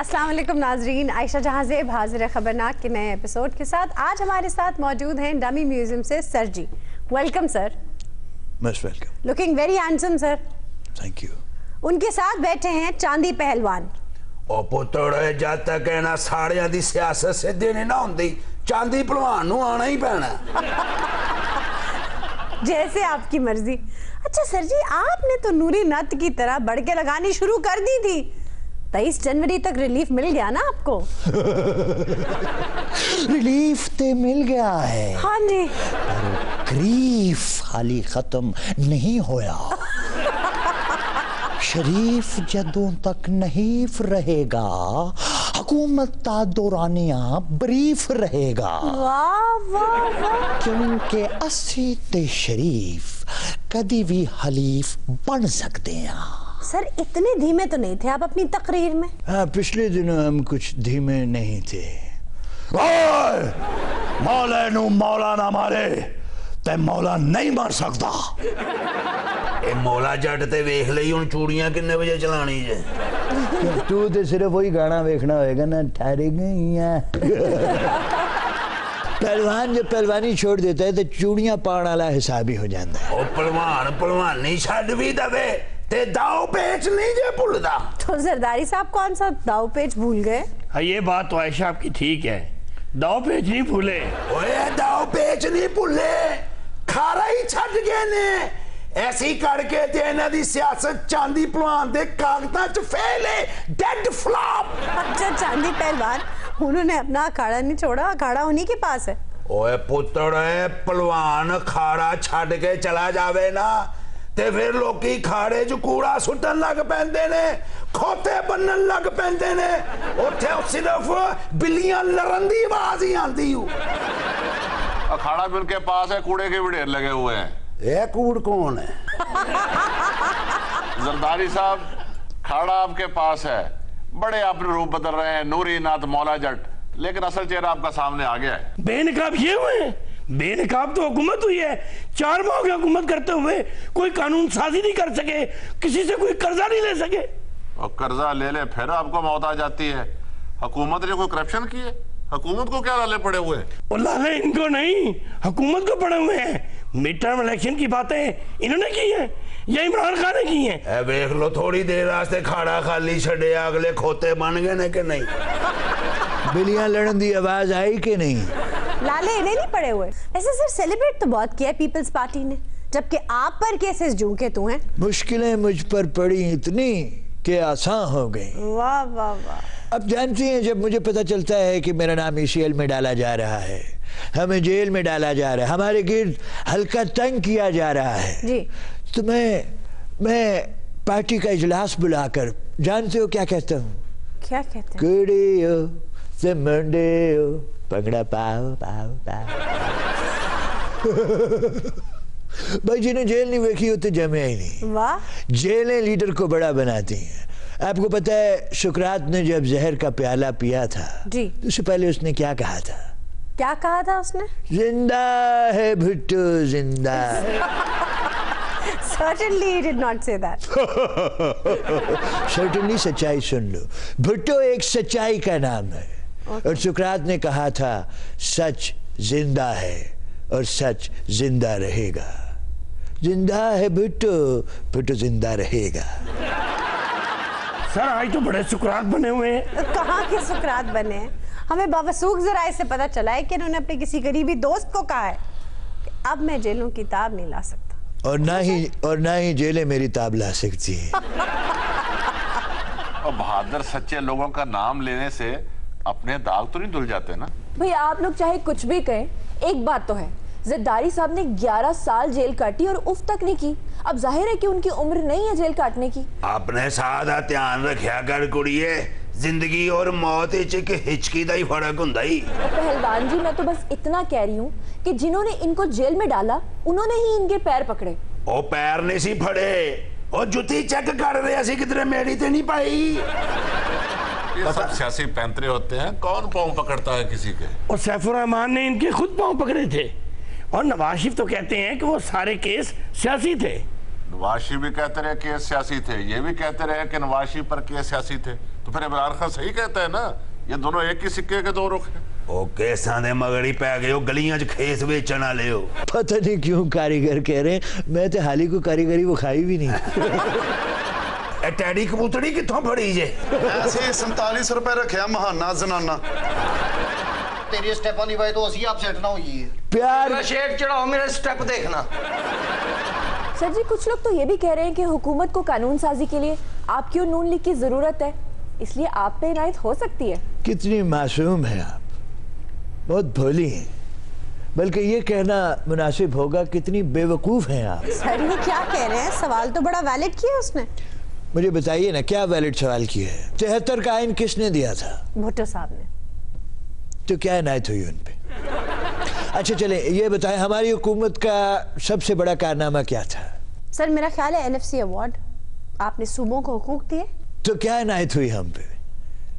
अस्सलाम वालेकुम नाजरीन, आयशा जहां ज़ेब हाजिर है खबरनाक के नए एपिसोड के साथ। आज हमारे साथ मौजूद हैं डमी म्यूजियम से sir ji. Welcome sir. Most welcome. Looking very handsome sir. Thank you. उनके साथ बैठे हैं चांदी पहलवान। ओ पुत्तड़ जद तक इन्हां साड़ियां दी सियासत सिद्धी नहीं ना हुंदी, चांदी पहलवान नूं आना ही पैना। जैसे आपकी मर्जी। अच्छा सर जी, आपने तो नूरी नत की तरह बढ़ के लगानी शुरू कर दी थी। 23 जनवरी तक रिलीफ मिल गया ना आपको? रिलीफ तो मिल गया है। हाँ जी। ग्रीफ हाली खत्म नहीं होया। शरीफ जदों तक नहीफ रहेगा, हुकूमत दा दौरानिया ब्रीफ रहेगा। वाह वाह वाह। क्योंकि असी ते शरीफ कदी भी हलीफ बन सकते हैं। सर इतने धीमे तो नहीं थे आप अपनी तकरीर में। हाँ, पिछले दिनों हम कुछ धीमे नहीं थे। मौला नू मौला ना मारे ते मौला नहीं मार सकता। ए मौला जट ते वेख लई हुण चूड़ियां किन्ने बजे चलानी जे? तू तो सिर्फ वही गाना देखना होएगा ना, ठहर गई पहलवान जब पहलवानी छोड़ देता है तो चूड़ियां पाने वाला हिसाब ही हो जाता है। ओ पहलवान पहलवानी छड्ड भी दवे ते दाव पेच नहीं जे भुलदा। तो जरदारी साहब कौन सा दाव पेच भूल गए? हाँ, ये बात तो आयशा आपकी ठीक है, दाव पेच नहीं भूले। ओए दाव पेच नहीं भुले, खारा ही छड्ड गए ने। ऐसी करके ते इन्हां दी सियासत चांदी पहलवान दे कागजां च फेल है, डेड फ्लॉप। अच्छा चांदी पहलवान, उन्होंने अपना अखाड़ा नहीं छोड़ा, अखाड़ा उन्हीं के पास है। ओए पुत्तड़ पहलवान खाड़ा छड्ड के चला जावे ना ते फिर लोकी खाड़े च कूड़ा सुट्टन लग पैंदे ने, खोते बनन लग पैंदे ने। उत्थे सिर्फ बिल्लियां लड़न दी आवाज ही आंदी हूं। अखाड़ा भी उनके पास है, कूड़े के भी ढेर लगे हुए हैं। ये कूड़ कौन है? जरदारी साहब, खाड़ा आपके पास है, बड़े आपने रूप बदल रहे हैं, नूरी नाथ मौला जट, लेकिन असल चेहरा आपका सामने आ गया है। बेनकाब ये हुए हैं, बेनकाब तो हुकूमत हुई है। 4 माह की हुकूमत करते हुए कोई कानून साजी नहीं कर सके, किसी से कोई कर्जा नहीं ले सके। और कर्जा ले ले फिर आपको मौत आ जाती है। हुकूमत ने कोई करप्शन की है? हुकूमत को क्या लाले पड़े हुए? और लाले इनको नहीं, हुकूमत को पड़े हुए हैं। मिड टर्म इलेक्शन की बातें इन्होंने की है या इमरान खान ने की है? देख लो थोड़ी देर वास्ते खाड़ा खाली छड़े, अगले खोते बन गए ने कि नहीं? बिल्लियां लड़न दी आवाज आई कि नहीं? लाले इन्हें नहीं पड़े हुए। ऐसे सर सेलिब्रेट तो बहुत किया पीपल्स पार्टी ने, जबकि आप पर केसेस जू के तू हैं। मुश्किलें मुझ पर पड़ी इतनी कि आसान हो गई। वाह वाह वाह। अब जानती हैं, जब मुझे पता चलता है कि मेरा नाम ECL में डाला जा रहा है, हमें जेल में डाला जा रहा है, हमारे गिर्द हल्का तंग किया जा रहा है जी, तो मैं पार्टी का इजलास बुलाकर, जानते हो क्या कहता हूँ? क्या कहते हैं? कुड़ियो से मुंडियो पगड़ा पाओ पाओ पाओ। भाई जिन्हें जेल नहीं देखी होती जमे ही नहीं। वाह। जेलें लीडर को बड़ा बनाती हैं। आपको पता है सुकरात ने जब जहर का प्याला पिया था जी, तो उससे पहले उसने क्या कहा था? क्या कहा था उसने? जिंदा है भुट्टो जिंदा। Certainly he did not say that. Certainly सच्चाई सुन लो, भुट्टो एक सच्चाई का नाम है। और सुकरात ने कहा था सच जिंदा है और सच जिंदा रहेगा। जिंदा है भुट्टो, भुट्टो जिंदा रहेगा। सर आज तो बड़े सुकरात बने हुए हैं। कहाँ के सुकरात बने हैं? हमें बावसूख जराए से पता चला है कि उन्होंने अपने किसी गरीबी दोस्त को कहा है कि अब मैं जेलों की ताब नहीं ला सकता। और ना ही जेलें मेरी ताब ला सकती है। और बहादुर सच्चे लोगों का नाम लेने से अपने दाग तो नहीं धुल जाते ना? भाई आप लोग चाहे कुछ भी कहें, एक बात तो है, जरदारी साहब ने 11 साल जेल काटी और उफ तक नहीं की। अब जाहिर है कि उनकी उम्र नहीं है जेल काटने की। अपने सादा ध्यान रखिया कर कुड़िए, जिंदगी और मौत एक हिचकी दा ही फर्क हुंदा ही। पहलवान जी, मैं तो बस इतना कह रही हूँ कि जिन्होंने इनको जेल में डाला उन्होंने ही इनके पैर पकड़े। ओ पैर नहीं सी फड़े, ओ जुती चेक कर रहे सी किधरे मेरी ते नहीं पाई। ये सब सियासी पैंतरे होते हैं, कौन पाँव पकड़ता है किसी के? और सैफुर रहमान ने इनके खुद पाँव पकड़े थे। और नवाज शरीफ तो कहते हैं कि वो सारे केस सियासी थे। नवाज शरीफ भी कहते रहे केस सियासी थे, ये भी कहते रहे कि नवाज शरीफ पर केस सियासी थे, तो तो फिर इमरान खान सही कहता है ना, ये दोनों एक ही सिक्के के दो रुख हैं। ओ केसां दे मगड़ी पै गए हो, गलियां च खेस बेचण वाले हो। पता नहीं क्यों कारीगर कह रहे हैं, मैं तो हाली को कारीगरी वो खाई भी नहीं। ए टैडी कबूतरी कित्थों फड़ी जे? ऐसे 47 रुपए रखे महाना जनाना। तेरी स्टेप नहीं भाई तो असी आप सेट ना होई है। प्यार शेक चढ़ाओ, मेरा स्टेप देखना। सर जी, कुछ लोग तो ये भी कह रहे हैं कि हुकूमत को कानून साजी के लिए आपकी और नून लीग की जरूरत है, इसलिए आप पे इनायत हो सकती है। कितनी मासूम है आप, बहुत भोली हैं, बल्कि ये कहना मुनासिब होगा कितनी बेवकूफ हैं आप। सर ये क्या कह रहे हैं? सवाल तो बड़ा वैलिड किया उसने। मुझे बताइए ना, क्या वैलिड सवाल किया है? 73 का आइन किसने दिया था? भुट्टो साहब ने। तो क्या इनायत हुई उन पे? अच्छा चले ये बताएं, हमारी हुकूमत का सबसे बड़ा कारनामा क्या था? सर मेरा ख्याल है NFC अवार्ड। आपने सूबों को हुकूक दिए। तो क्या इनायत हुई हम पे?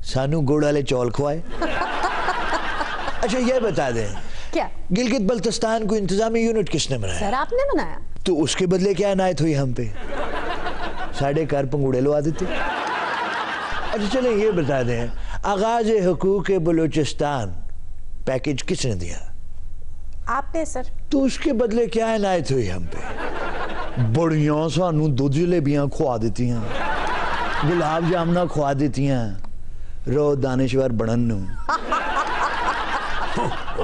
सानू गुड़ वाले चौल खुआए। अच्छा ये बता दें, क्या? गिलगित बल्तिस्तान को इंतजामी यूनिट किसने बनाया? सर आपने बनाया। तो उसके बदले क्या इनायत हुई हम पे? साढ़े कार पंगूड़े लो देते। अच्छा चलें ये बता दें, आगाज हुकूक बलूचिस्तान पैकेज किसने दिया? आपने सर। तो उसके बदले क्या इनायत हुई हम पे? बड़ियां सानू दूध जलेबियां खुआ देती हैं, गुलाब जामुना खुआ देती हैं, रो दानिश्वर बनन नू।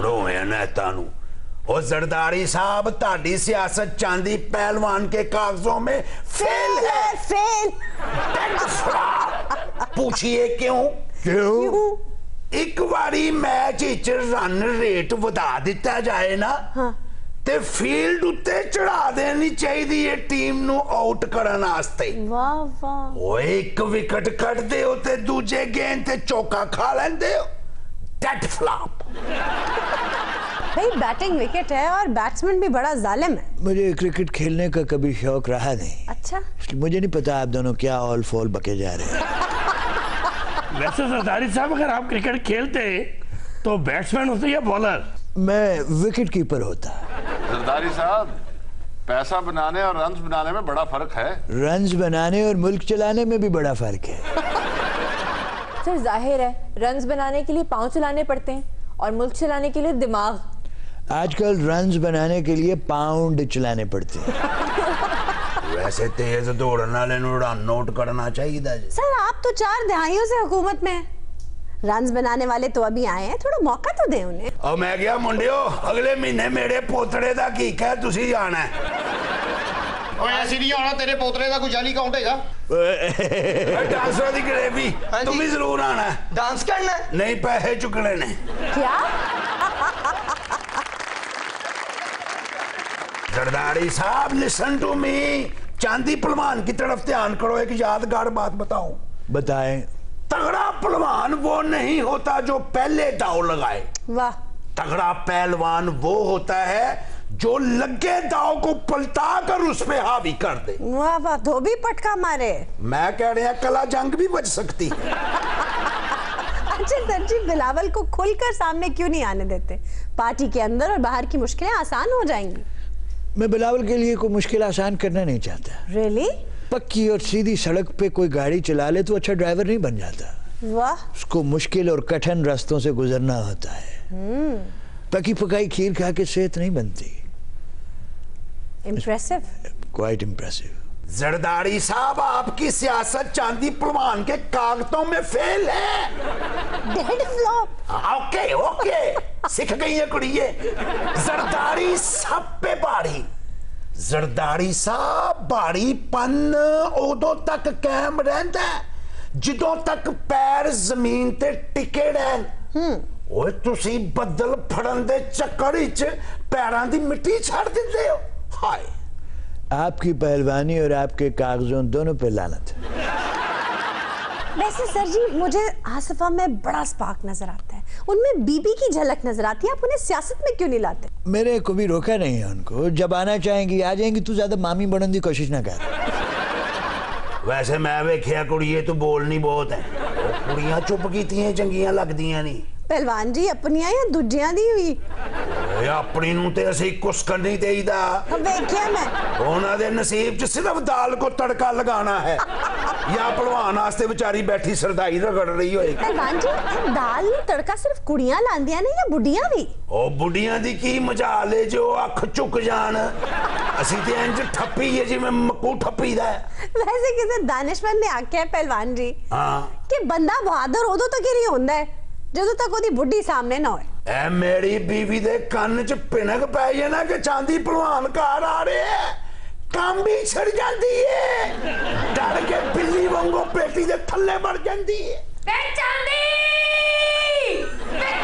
रोए नेता नू। ओ जरदारी साहब, ताड़ी सियासत चांदी पहलवान के कागजों में फेल है। फेल। पूछिए क्यों? क्यों? एक बारी मैच विच रन रेट वधा दिता जाए ना, हाँ। ते फील्ड उत्ते चढ़ा देनी चाहिए टीम नू आउट करन वास्ते। वाह वाह। ओ एक विकेट कटदे हो ते दूजे गेंद ते चौका खा लेंदे हो। Dead flop. भाई बैटिंग विकेट है और बैट्समैन भी बड़ा जालिम है। मुझे क्रिकेट खेलने का कभी शौक रहा नहीं। अच्छा। इसलिए मुझे नहीं पता आप दोनों क्या ऑल फॉल बके जा रहे हैं। वैसे सरदारी साहब, अगर आप क्रिकेट खेलते तो बैट्समैन होते या बॉलर? मैं विकेट कीपर होता। जरदारी साहब, पैसा बनाने और रन्स बनाने में बड़ा फर्क है। रन्स बनाने और मुल्क चलाने में भी बड़ा फर्क है। सर जाहिर है रन्स बनाने के लिए पाँव चलाने पड़ते हैं और मुल्क चलाने के लिए दिमाग। आजकल रन्स बनाने के लिए पाउंड चलाने पड़ते हैं। वैसे तेज दौड़ने वाले नू रन नोट करना चाहिए था। सर आप तो 4 दहाइयों से हुकूमत में हैं। रन्स बनाने वाले तो अभी आए हैं, थोड़ा मौका तो दें उन्हें। और मैं क्या मुंडियो, अगले महीने मेरे पोतड़े दा की कह तुसी जाना है। ओए ऐसे नहीं आना, तेरे पोतरे का कोई जाली काउंट हैगा? डांसर दी ग्रेवी तुम भी जरूर आना है। डांस करना है? नहीं, पैसे चुकने ने। क्या? जरदारी साहब लिसन टू मी। चांदी पहलवान की तरफ ध्यान करो, एक यादगार बात बताऊं। बताएं। तगड़ा पहलवान वो नहीं होता जो पहले दाव लगाए। वाह। तगड़ा पहलवान वो होता है जो लगे दाव को पलटा कर उस पे हावी कर दे। वाह वाह, धोबी पटका मारे। मैं कह रहा कला जंग भी बच सकती है। अच्छा सर जी, बिलावल को खुलकर सामने क्यों नहीं आने देते? पार्टी के अंदर और बाहर की मुश्किलें आसान हो जाएंगी। मैं बिलावल के लिए कोई मुश्किल आसान करना नहीं चाहता। रियली? पक्की और सीधी सड़क पे कोई गाड़ी चला ले तो अच्छा ड्राइवर नहीं बन जाता। वाह। उसको मुश्किल और कठिन रास्तों से गुजरना होता है। पकी पकाई खीर खा के सेहत नहीं बनती। इम्प्रेसिव। Quite impressive. जरदारी साहब, आपकी सियासत चांदी पहलवान के कागजों में फेल है। Dead flop. ओके ओके, सीख गई है कुड़िए। जरदारी सब पे बाड़ी। जरदारी साहब, बाड़ीपन उदों तक कायम रहता है ਜਦੋਂ तक पैर जमीन ते टिके रहन। ओए तुसी बदल फड़न दे चक्कर विच पैरां दी मिट्टी छड़ दिंदे हो। हाय, आपकी पहलवानी और आपके कागजों दोनों पे लानत। वैसे सर जी, मुझे आसफा में बड़ा स्पार्क नजर आता है, उनमें बीबी की झलक नजर आती है। आप उन्हें सियासत में क्यों नहीं लाते? मेरे को भी रोका नहीं है उनको, जब आना चाहेंगी आ जाएंगी। तू ज्यादा मामी बनने की कोशिश ना कर। वैसे मैं वेखिया कुड़िए तू बोलनी बहुत है। कुड़ियां चुप कीतियां चंगियां लगदियां नहीं। पहलवान जी अपनियां या दूजियां दी हुई? ਆਪਣੀ ਨੂੰ ਤੇ ਅਸੀਂ ਕੁਸਕਣ नहीं देईदा। देखिए मैं ਉਹਨਾਂ ਦੇ ਨਸੀਬ 'ਚ ਸਿਰਫ ਦਾਲ ਕੋ ਤੜਕਾ ਲਗਾਣਾ ਹੈ ਜਾਂ ਭਲਵਾਨ ਵਾਸਤੇ ਵਿਚਾਰੀ ਬੈਠੀ ਸਰਦਾਈ ਰਗੜ ਰਹੀ ਹੋਏਗੀ। पहलवान जी दाल ਨੂੰ ਤੜਕਾ ਸਿਰਫ ਕੁੜੀਆਂ ਲਾਉਂਦੀਆਂ ਨੇ ਜਾਂ ਬੁੱਢੀਆਂ ਵੀ? ਉਹ ਬੁੱਢੀਆਂ ਦੀ ਕੀ ਮਜਾਲ ਏ ਜੋ ਅੱਖ ਝੁਕ ਜਾਣ। ਅਸੀਂ ਤੇ ਇੰਜ ਠੱਪੀ ਏ ਜਿਵੇਂ ਮੱਕੂ ਠੱਪੀਦਾ। वैसे किसी दानिशमंद ने आख्या है पहलवान जी हाँ कि बंदा बहादुर उदों तक ही नहीं होंदा है ਜਦੋਂ ਤੱਕ ਉਹਦੀ ਬੁੱਢੀ ਸਾਹਮਣੇ ਨਾ ਹੋਏ। ਐ ਮੇਰੀ ਬੀਵੀ ਦੇ ਕੰਨ 'ਚ ਪਿਣਕ ਪੈ ਜੇ ਨਾ ਕਿ ਚਾਂਦੀ ਭਲਵਾਨ ਘਰ ਆ ਰਿਹਾ ਕੰਮ ਵੀ ਛੜ ਜਾਂਦੀ ਏ ਡਰ ਕੇ ਬਿੱਲੀ ਵਾਂਗੂ ਪੇਟੀ ਦੇ ਥੱਲੇ ਵੜ ਜਾਂਦੀ ਏ। ਵੇ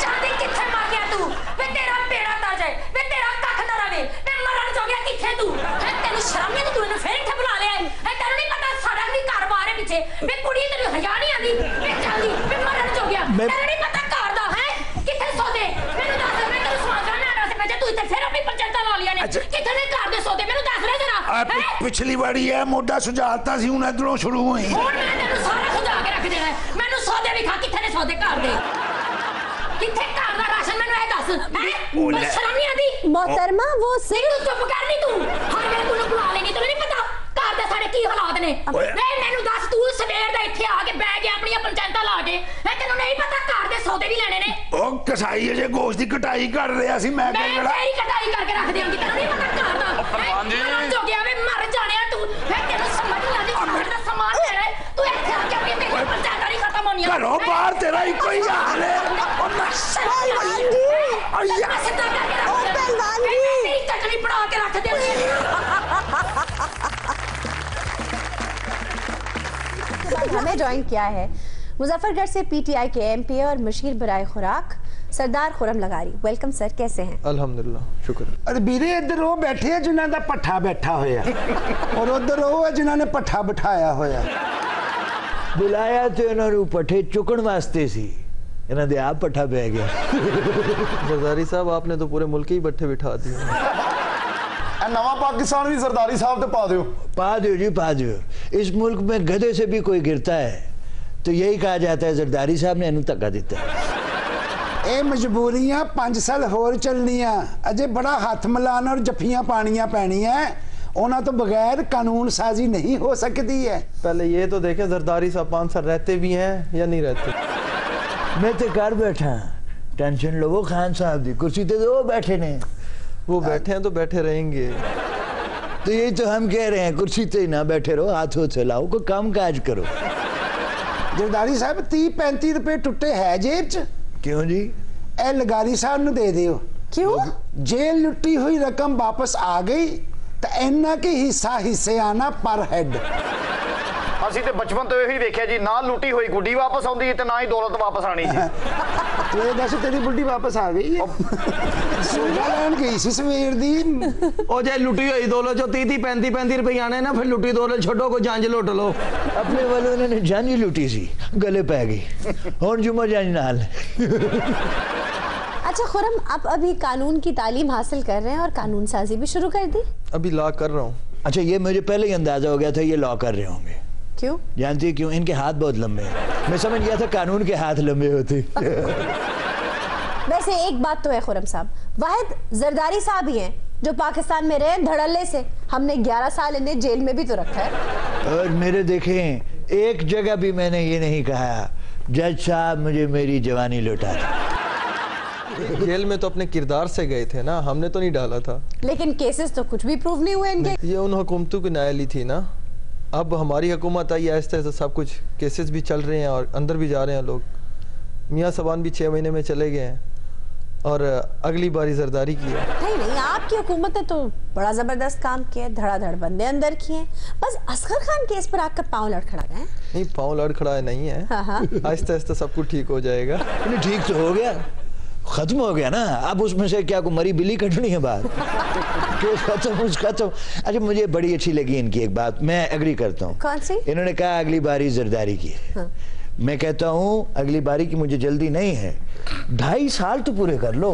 ਚਾਂਦੀ ਕਿੱਥੇ ਮਰ ਗਿਆ ਤੂੰ? ਵੇ ਤੇਰਾ ਪੇੜਾ ਤਾਂ ਜਾਏ, ਵੇ ਤੇਰਾ ਕੱਖ ਨਾ ਰਵੇ, ਵੇ ਮਰਨ ਜੋ ਗਿਆ ਕਿੱਥੇ ਤੂੰ? ਹੈ ਤੈਨੂੰ ਸ਼ਰਮ ਨਹੀਂ? ਤੂੰ ਇਹਨੂੰ ਫੇਰ ਇੱਥੇ ਬੁਲਾ ਲਿਆ ਹੈ? ਤੈਨੂੰ ਨਹੀਂ ਪਤਾ ਸਾਡਾ ਵੀ ਘਰ ਬਾਹਰ ਹੈ ਪਿੱਛੇ? ਵੇ ਕੁੜੀ ਤੈਨੂੰ ਹਯਾ ਨਹੀਂ ਆਂਦੀ? ਵੇ ਚਾਂਦੀ ਵੇ ਮਰਨ ਜੋ ਗਿਆ ਤੈਨੂੰ ਨਹੀਂ ਪਤਾ ਘਰ ਦਾ ਹੈ ਕਿੱਥੇ ਸੌਦੇ? ਮੈਨੂੰ ਦੱਸ ਮੈਂ ਤੈਨੂੰ ਸਮਾਜਾਂ ਨਾ ਦੱਸ ਭੇਜੇ ਤੂੰ ਇੱਥੇ ਫੇਰ ਆਪਣੀ ਪੰਚਾਇਤਾਂ ਲਾ ਲਿਆ ਨੇ ਕਿੱਥੇ ਨੇ ਘਰ ਦੇ ਸੌਦੇ ਮੈਨੂੰ ਦੱਸ ਲੈ ਜਰਾ। ਪਿਛਲੀ ਵਾਰੀ ਇਹ ਮੋਢਾ ਸੁਝਾਤਾ ਸੀ ਹੁਣ ਇਧਰੋਂ ਸ਼ੁਰੂ ਹੋਈ। ਹੁਣ ਮੈਂ ਤੈਨੂੰ ਸਾਰਾ ਸੁਝਾ ਕੇ ਰੱਖ ਦੇਣਾ ਮੈਨੂੰ ਸੌਦੇ ਵਿਖਾ ਕਿੱਥੇ ਨੇ ਸੌਦੇ ਘਰ ਦੇ ਕਿੱਥੇ ਘਰ ਦਾ ਰਾਸ਼ਨ ਮੈਨੂੰ ਇਹ ਦੱਸ ਹੈ ਸ਼ਰਮ ਨਹੀਂ ਆਂਦੀ? मोहतरमा वो ਤੂੰ ਚੁੱਪ ਕਰ ਨਹੀਂ ਤੂੰ ਹਰ ਵੇਲੇ ਤੂੰ ਬੁਲਾ ਲੈਣੀ ਤੈਨੂੰ ਨਹੀਂ ਪਤਾ ਘਰ ਦੇ ਸਾਡੇ ਕੀ ਹਾਲਾਤ ਨੇ? ਨਹੀਂ ਮੈਨੂੰ ਦੱਸ ਤੂੰ ਸਵੇਰ ਦਾ ਇੱਥੇ ਆ ਕੇ ਬਹਿ ਗਿਆ ਆਪਣੀਆਂ ਪੰਚਾਇਤਾਂ ਲਾ ਕੇ ਤੈਨੂੰ ਨਹੀਂ ਪਤਾ ਘਰ ਦੇ ਸੌਦੇ ਵੀ ਲੈਣੇ ਨੇ। ਉਹ ਕਸਾਈ ਅਜੇ ਗੋਸ਼ਤ ਦੀ ਕਟਾਈ ਕਰ ਰਿਹਾ ਸੀ ਮੈਂ ਤੇਰੀ ਕਟਾਈ ਕਰਕੇ ਰੱਖ ਦਿਆਂਗੀ ਤੈਨੂੰ ਨਹੀਂ ਪਤਾ ਘਰ ਦਾ ਜੋ ਗਿਆ ਵੇ ਮਰ ਜਾਣਿਆ ਤੂੰ ਤੈਨੂੰ ਸਮਝ ਨਹੀਂ ਆਉਂਦੀ ਘਰ ਦਾ ਸਮਾਨ ਲੈਣਾ ਤੂੰ ਇੱਥੇ ਆ ਕੇ ਆਪਣੀ ਮੇਰੀ ਪੰਚਾਇਤਾਂ ਨਹੀਂ ਖਤਮ ਹੋਣੀਆਂ ਘਰੋਂ ਬਾਹਰ ਤੇਰਾ ਇੱਕੋ ਹੀ ਹਾਲ ਹੈ। ਸਿੱਧਾ ਕਰਕੇ ਰੱਖ ओ पहलवान जी ਤੇਰੀ ਚਟਣੀ ਬਣਾ ਕੇ ਰੱਖ ਦਿਆਂਗੀ। हमें ज्वाइन किया है मुजफ्फरगढ़ से पीटीआई के एमपी और मशीर बराए खुराक सरदार खुरम लगारी। वेलकम सर, कैसे हैं? अल्हम्दुलिल्लाह शुक्र। अरे ਵੀਰੇ ਇੱਧਰ ਉਹ ਬੈਠੇ ਆ ਜਿਨ੍ਹਾਂ ਦਾ ਪੱਠਾ ਬੈਠਾ ਹੋਇਆ ਔਰ ਉਧਰ ਉਹ ਆ ਜਿਨ੍ਹਾਂ ਨੇ ਪੱਠਾ ਬਿਠਾਇਆ ਹੋਇਆ। ਬੁਲਾਇਆ ਤੇ ਇਹਨਾਂ ਨੂੰ ਪੱਠੇ ਚੁੱਕਣ ਵਾਸਤੇ ਸੀ ਇਹਨਾਂ ਦੇ ਆਪ ਪੱਠਾ ਬਹਿ ਗਿਆ। जरदारी साहब आपने तो पूरे मुल्क ही बट्ठे बिठा दिए। नवा पाकिस्तान भी सरदारी साहब ते पा दियो। पा दो जी पा दो। इस मुल्क में गधे से भी कोई गिरता है तो यही कहा जाता है जरदारी साहब ने इन्हें धक्का दिता है। ਇਹ ਮਜਬੂਰੀਆਂ 5 ਸਾਲ ਹੋਰ ਚੱਲਣੀਆਂ ਅਜੇ ਬੜਾ ਹੱਥ ਮਿਲਾਣ ਔਰ ਜੱਫੀਆਂ ਪਾਣੀਆਂ ਪੈਣੀਆਂ ਉਹਨਾਂ ਤੋਂ ਬਗੈਰ ਕਾਨੂੰਨ ਸਾਜ਼ੀ नहीं हो सकती है। पहले ये तो देखें जरदारी साहब 5 साल रहते भी हैं या नहीं रहते। मैं तो घर बैठा टेंशन लो वो खान साहब दी कुर्सी ते वो बैठे ने वो बैठे हैं तो बैठे रहेंगे। तो यही तो हम कह रहे हैं कुर्सी ते ना बैठे रहो हाथों से लाओ कोई काम काज करो। जरदारी साहब 30-35 रुपए टुट्टे है जेब च। क्यों जी? ए लगारी साहब ਨੂੰ ਦੇ ਦਿਓ। क्यों? जेल लुट्टी हुई रकम वापस आ गई तो इन्ना के हिस्सा हिस्से आना पर हेड। ਅਸੀਂ ਤੇ ਬਚਪਨ ਤੋਂ ਇਹੀ ਦੇਖਿਆ ਜੀ ਨਾ ਲੁੱਟੀ ਹੋਈ ਗੁੱਡੀ ਵਾਪਸ ਆਉਂਦੀ ਤੇ ਨਾ ਹੀ ਦੌਲਤ ਵਾਪਸ ਆਣੀ ਸੀ। ਤੂੰ ਇਹ ਦੱਸ ਤੇਰੀ ਬੁੱਢੀ ਵਾਪਸ ਆ ਗਈ ਹੈ? ਸੋਨਾ ਲੈਣ ਗਈ ਸੀ ਸਵੇਰ ਦੀ। ਉਹ ਜੇ ਲੁੱਟੀ ਹੋਈ ਦੌਲਤ ਚੋਂ 30-35 ਰੁਪਏ ਆਣੇ ਨਾ ਫਿਰ ਲੁੱਟੀ ਦੌਲਤ ਛੱਡੋ ਕੋਈ ਜੰਜ ਲੁੱਟ ਲਓ। अपने वालों ने जान ही लुटी सी गले पै गई और जुम्मा जान नाल। अच्छा खुरम, आप अभी कानून की तालीम हासिल कर रहे हैं और कानून साजी भी शुरू कर दी? अभी लॉ कर रहा हूँ। अच्छा ये मुझे पहले ही अंदाजा हो गया था ये लॉ कर रहे होंगे। क्यों? जानती है क्यों? इनके हाथ बहुत लंबे हैं। मैं समझ गया था कानून के हाथ लंबे होते। वैसे एक बात तो है खुरम साहब, वाहिद जरदारी साहब ही हैं जो पाकिस्तान में रहे धड़ल्ले से। हमने 11 साल इन्हें जेल में भी तो रखा है। और मेरे देखें एक जगह भी मैंने ये नहीं कहा जज साहब मुझे मेरी जवानी लौटा दो। जेल में तो अपने किरदार से गए थे ना, हमने तो नहीं डाला था। लेकिन केसेस तो कुछ भी प्रूव नहीं हुए इनके। ये उन हुकूमतों की नायली थी ना, अब हमारी हुकूमत आई ऐसे ऐसे सब कुछ केसेस भी चल रहे हैं और अंदर भी जा रहे हैं लोग। मियाँ सबान भी 6 महीने में चले गए हैं और अगली बारी जरदारी की है। नहीं आपकी हुकूमत ने तो बड़ा जबरदस्त काम किया, धड़ाधड़ बंदे अंदर किए। बस असगर खान केस पर आपका पाँव लड़खड़ा गया। नहीं पाँव लड़खड़ा नहीं है, आहिस्ता आहिस्ता सब कुछ ठीक हो जाएगा। ठीक तो हो गया, खत्म हो गया ना। अब उसमें से क्या को मरी बिल्ली कटनी है बात। केस खत्म उसका तो। अच्छा मुझे बड़ी अच्छी लगी इनकी एक बात, मैं एग्री करता हूँ। कौन सी? इन्होंने कहा अगली बारी जरदारी की है। हाँ। मैं कहता हूँ अगली बारी की मुझे जल्दी नहीं है, 2.5 साल तो पूरे कर लो।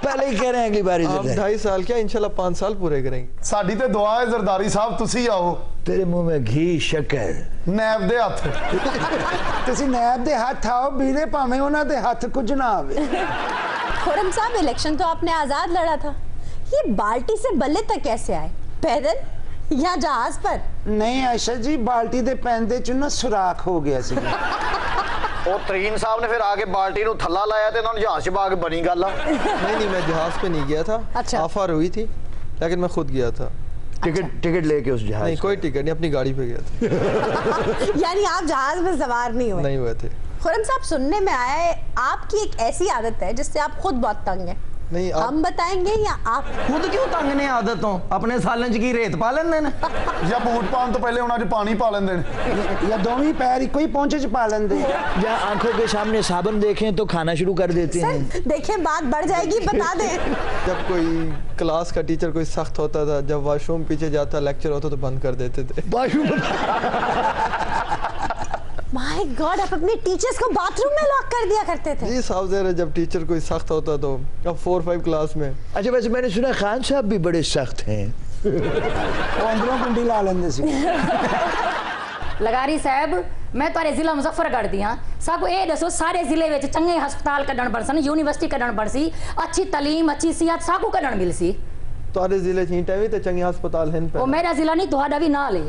पहले ही कह रहे हैं अगली बारी जरदारी। 2.5 साल क्या, इंशाल्लाह 5 साल पूरे करेंगे। साडी ते दुआ है जरदारी साहब तुसी आओ। तेरे मुंह में घी शक्कर नैब दे हथ। ਤੁਸੀਂ ਨੈਬ ਦੇ ਹੱਥ ਆਓ ਵੀਰੇ ਭਾਵੇਂ ਉਹਨਾਂ ਦੇ ਹੱਥ ਕੁਝ ਨਾ ਆਵੇ। खुरम साहब, इलेक्शन तो आपने आजाद लड़ा था, ये बाल्टी से बल्ले तक कैसे आए? पैदल या जहाज पर? नहीं आयशा जी, बाल्टी दे पैंदे च ना सुराख हो गया सी। ਉਹ ਤਰੀਨ ਸਾਹਿਬ ਨੇ ਫਿਰ ਆ ਕੇ ਬਾਲਟੀ ਨੂੰ ਥੱਲਾ ਲਾਇਆ ਤੇ ਉਹਨਾਂ ਨੂੰ ਜਹਾਜ਼ 'ਚ ਪਾ ਕੇ ਬਣੀ ਗੱਲ ਆ। नहीं, मैं जहाज पे नहीं गया था। अच्छा। ऑफर हुई थी, लेकिन मैं खुद गया था। टिकट लेके उस जहाज नहीं, कोई टिकट नहीं, अपनी गाड़ी पे गया था। यानी आप जहाज में सवार नहीं हुए? नहीं हुए थे। खुरम साहब, सुनने में आया है आपकी एक ऐसी आदत है जिससे आप खुद बहुत तंग हैं। नहीं, हम बताएंगे या आप? खुद क्यों तंग ने आदत तो अपने सालन च की रेत पा लेंदे ने ਜਾਂ ਬੂਟ ਪਾਉਣ ਤੋਂ ਪਹਿਲੇ ਉਹਨਾਂ 'ਚ ਪਾਣੀ ਪਾ ਲੈਂਦੇ ਨੇ या दोवें पैर इको ही पहुंचे च पा लेंदे। या आंखों के सामने साबुन देखें तो खाना शुरू कर देते हैं। सर देखें, बात बढ़ जाएगी, बता दें। जब कोई क्लास का टीचर कोई सख्त होता था, जब वॉशरूम पीछे जाता, लेक्चर होता तो बंद कर देते थे। माय गॉड, आप अपने टीचर्स को बाथरूम में लॉक कर दिया करते थे? जी साहब, जरा जब टीचर कोई सख्त होता तो अब 4-5 क्लास में। अच्छा, वैसे मैंने सुना खान साहब भी बड़े सख्त हैं। वो अंदरों कुंडी ला लेंदे सी। ਲਗਾਰੀ ਸਾਹਿਬ, ਮੈਂ ਤੁਹਾਡੇ ਜ਼ਿਲ੍ਹਾ ਮੁਜ਼ੱਫਰਗੜ੍ਹ ਦੀ ਹਾਂ। ਸਭ ਇਹ ਦੱਸੋ, ਸਾਰੇ ਜ਼ਿਲ੍ਹੇ ਵਿੱਚ ਚੰਗੇ ਹਸਪਤਾਲ ਕੱਢਣ ਬਣ ਸਨ, ਯੂਨੀਵਰਸਿਟੀ ਕੱਢਣ ਬਣ ਸੀ, ਅੱਛੀ ਤਾਲੀਮ, ਅੱਛੀ ਸਿਹਤ ਸਭ ਕੁ ਕੱਢਣ ਮਿਲ ਸੀ। ਤੁਹਾਡੇ ਜ਼ਿਲ੍ਹੇ 'ਚ ਹੀਟਾਂ ਵੀ ਤੇ ਚੰਗੇ ਹਸਪਤਾਲ ਹਨ। ਉਹ ਮੇਰਾ ਜ਼ਿਲ੍ਹਾ ਨਹੀਂ, ਤੁਹਾਡਾ ਵੀ ਨਾਲ ਹੈ।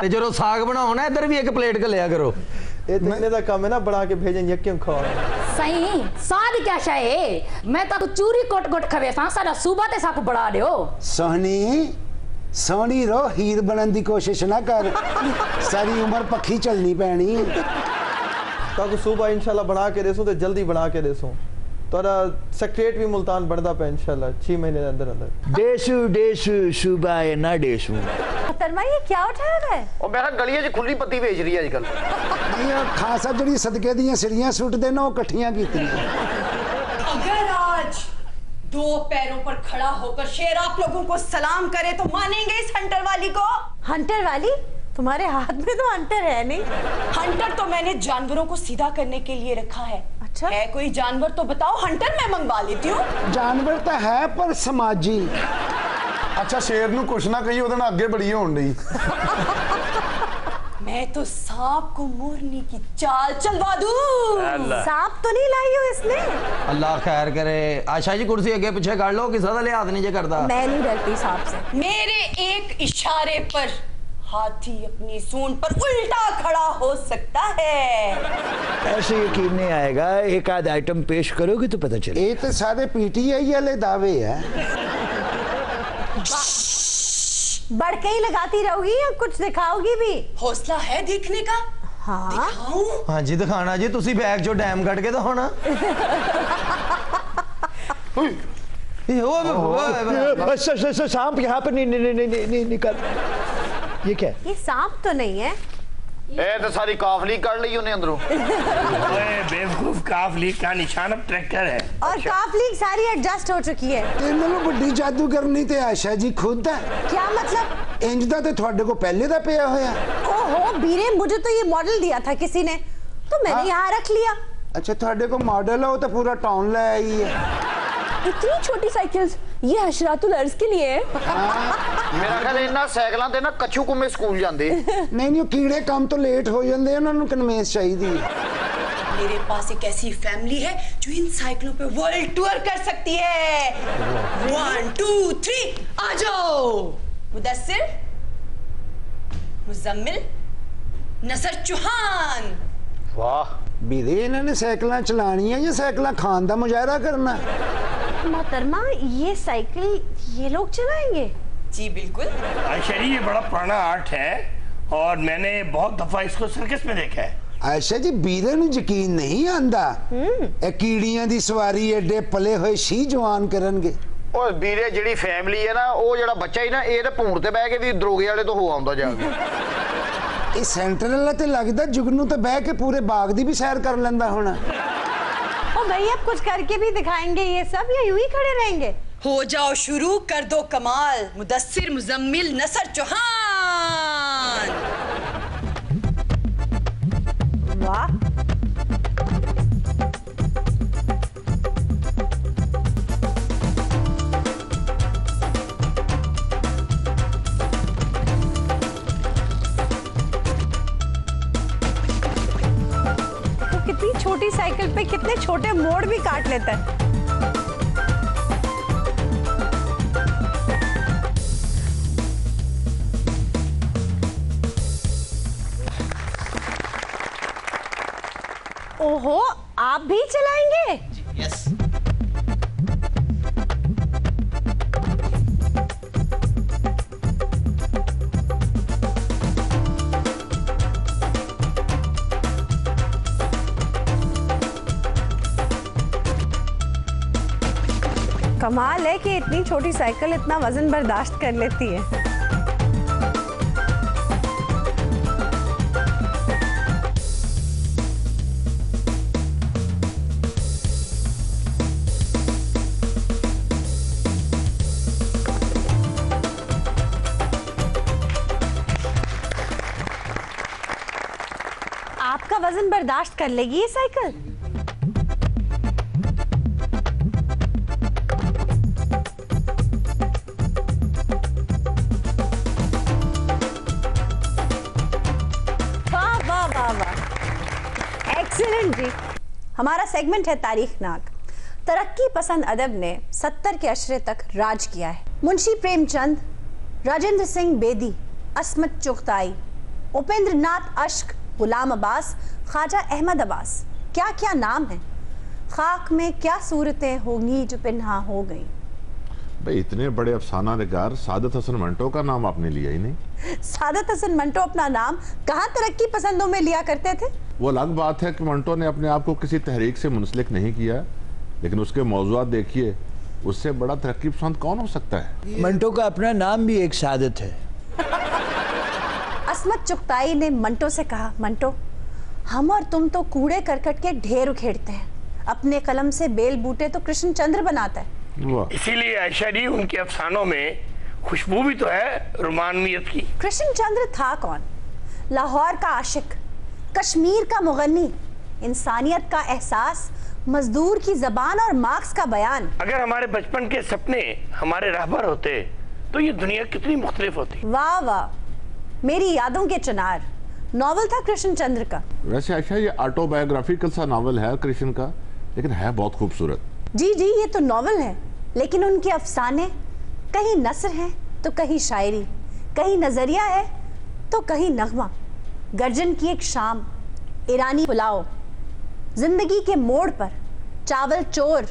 ਤੇ ਜਦੋਂ ਸਾਗ ਬਣਾਉਣਾ ਇੱਧਰ ਵੀ ਇੱਕ ਪਲੇਟ ਘੱਲਿਆ ਕਰੋ। ये तो इन्हें दा काम है ना, बना के भेजें यक्के खा। सही साद क्या शाय है, मैं तो चूरी कोट कोट खवे सा सारा सूबा ते साकू बढ़ा दियो। सोहनी सोहनी रो, हीर बनन दी कोशिश ना कर, सारी उम्र पक्खी चलनी पैनी। ताकि सुबह इंशाल्लाह बना के देसूं तो जल्दी बना के देसूं। तोरा सेक्रेट भी मुल्तान बनदा पे इंशाल्लाह 6 महीने के अंदर अंदर। डेसू डेसू सुबह है ना डेसू। तरमा, ये क्या उठाया है? ਉਹ ਮੈਂ ਕਿਹਾ ਗਲੀਆਂ 'ਚ ਖੁੱਲੀ ਪੱਤੀ ਵੇਚ ਰਹੀ ਹੈ ਅੱਜ ਕੱਲ। नहीं खान साहब जड़ी सदके दियां सिड़ियां सुट दे ना, इकट्ठियां कीतियां। अगर आज 2 पैरों पर खड़ा होकर शेर आप लोगों को सलाम करे तो मानेंगे इस हंटर वाली को? हंटर वाली? तुम्हारे हाथ में तो हंटर है नहीं। हंटर तो मैंने जानवरों को सीधा करने के लिए रखा है। अच्छा, है कोई जानवर तो बताओ, हंटर मैं मंगवा लेती हूँ। जानवर तो है पर समाजी। ਅੱਛਾ ਸ਼ੇਰ ਨੂੰ ਕੁਛ ਨਾ ਕਹੀ, ਉਹਦੇ ਨਾਲ ਅੱਗੇ ਬੜੀ ਹੋਣ ਡਈ। मैं तो सांप को मोरने की चाल चलवा दूं। सांप तो नहीं लाई हो इसने? अल्लाह खैर करे। आशा जी कुर्सी अगे पीछे कर लो, किसी का लिहाज नहीं जे करता। मैं नहीं डरती सांप से। मेरे एक इशारे पर हाथी अपनी सूंड पर उल्टा खड़ा हो सकता है। ऐसे यकीन नहीं आएगा, एक आध आइटम पेश करोगे तो पता चले। ये तो सारे पीटीआई वाले दावे है। बढ़ के ही लगाती रहोगी या कुछ दिखाओगी भी? हौसला है देखने का? हाँ दिखाऊं? हाँ जी दिखाना जी, तुसी बैग चो डैम कट के तो होना। सांप यहाँ पर नहीं निकल। ये क्या है? ये सांप तो नहीं है। ਇਹ ਤਾਂ ਸਾਰੀ ਕਾਫਲੀ ਕੱਢ ਲਈ ਉਹਨੇ ਅੰਦਰੋਂ। ओए बेवकूफ, काफ लीक का निशान अब ट्रैक्टर है। और काफ लीक सारी एडजस्ट हो चुकी है। इन्होंने बड़ी जादूगरनी ते आशा जी खुद है। क्या मतलब? इंज दा ते थोड़े को पहले दा पिया होया। ओहो बीरे, मुझे तो ये मॉडल दिया था किसी ने, तो मैंने यहाँ रख लिया। अच्छा, थोड़े को मॉडल है, वो तो पूरा टाउन ले आई है। इतनी छोटी साइकिल्स ये हशरातुल अर्ज के लिए है। ਮੇਰਾ ਖਿਆਲ ਇਹਨਾਂ ਸਾਈਕਲਾਂ ਤੇ ਨਾ ਕੱਛੂ ਕੁੰਮੇ ਸਕੂਲ ਜਾਂਦੇ। नहीं कीड़े काम तो लेट हो जाते, उन्होंने कन्वेंस चाहिए। मेरे पास एक ऐसी फैमिली है जो इन साइकिलों पे वर्ल्ड टूर कर सकती है। 1 2 3 आ जाओ। मुदस्सिर, मुजम्मिल, नसर चौहान। वाह बीरे, इन्होंने साइकिल चलानियां या साइकिल खान का मुजाहरा करना? मोहतरमा, ये साइकिल ये लोग चलाएंगे? जी बिल्कुल। आयशा जी, ये बड़ा पुराना आर्ट है और मैंने बहुत दफा इसको सर्कस में देखा है। आयशा जी, बीरे नूं यकीन नहीं आंदा ए कीड़ियां दी सवारी एडे पले होए शी जवान करनगे। ਓਏ ਵੀਰੇ, ਜਿਹੜੀ ਫੈਮਿਲੀ ਹੈ ਨਾ, ਉਹ ਜਿਹੜਾ ਬੱਚਾ ਹੀ ਨਾ, ਇਹ ਤੇ ਭੂਣ ਤੇ ਬਹਿ ਕੇ ਵੀ ਦਰੋਗੇ ਵਾਲੇ ਤੋਂ ਹੋ ਆਉਂਦਾ ਜਾ ਕੇ। ਇਹ ਸੈਂਟਰ ਵਾਲਾ ਤੇ ਲੱਗਦਾ ਜੁਗਨੂ ਤੇ ਬਹਿ ਕੇ ਪੂਰੇ ਬਾਗ ਦੀ ਵੀ ਸੈਰ ਕਰ ਲੈਂਦਾ ਹੋਣਾ। ओ भाई, अब कुछ करके भी दिखाएंगे ये सब या यूं ही खड़े रहेंगे? हो जाओ शुरू, कर दो कमाल। मुदस्सिर, मुजम्मिल, नसर चौहान। वाह, छोटी साइकिल पे कितने छोटे मोड़ भी काट लेता है। ओहो, आप भी चलाएंगे? यस। कमाल है कि इतनी छोटी साइकिल इतना वजन बर्दाश्त कर लेती है। आपका वजन बर्दाश्त कर लेगी ये साइकिल? वाह वाह वाह वाह, एक्सीलेंट जी। हमारा सेगमेंट है तारीखनाक। तरक्की पसंद अदब ने 70 के अशरे तक राज किया है। मुंशी प्रेमचंद, राजेंद्र सिंह बेदी, अस्मत चुगताई, उपेंद्र नाथ अश्क, गुलाम अब्बास, ख्वाजा अहमद अब्बास, क्या क्या नाम है। खाक में क्या सूरतें होंगी जो पिन्हा हो गई। भाई इतने बड़े अफसाना निगार सादत हसन मंटो का नाम आपने लिया ही नहीं। सादत हसन मंटो अपना नाम कहाँ तरक्की पसंदों में लिया करते थे? वो अलग बात है कि मंटो ने अपने आप को किसी तहरीक से मुंसलिक नहीं किया, लेकिन उसके मौज़ूआत देखिए, उससे बड़ा तरक्की पसंद कौन हो सकता है। मंटो का अपना नाम भी एक सादत है। अस्मत चुगताई ने मंटो से कहा, मंटो हम और तुम तो कूड़े करकट के ढेर उखेड़ते हैं, अपने कलम से बेल बूटे तो कृष्ण चंद्र बनाता है। इसीलिए आयशा जी उनके अफसानों में खुशबू भी तो है रुमानियत की। कृष्ण चंद्र था कौन? लाहौर का आशिक, कश्मीर का मुगन्नी, इंसानियत का एहसास, मजदूर की जबान और मार्क्स का बयान। अगर हमारे बचपन के सपने हमारे रहबर होते तो ये दुनिया कितनी मुख्तलिफ होती। वाह वाह, मेरी यादों के चिनार नॉवल था कृष्ण चंद्र का। वैसे आयशा ये ऑटोबायोग्राफिकल सा नॉवल है कृष्ण का, लेकिन है बहुत खूबसूरत। जी जी, ये तो नॉवल है, लेकिन उनके अफसाने कहीं नस्र है तो कहीं शायरी, कहीं नजरिया है तो कहीं नगमा। गर्जन की एक शाम, ईरानी पुलाव, जिंदगी के मोड़ पर, चावल चोर,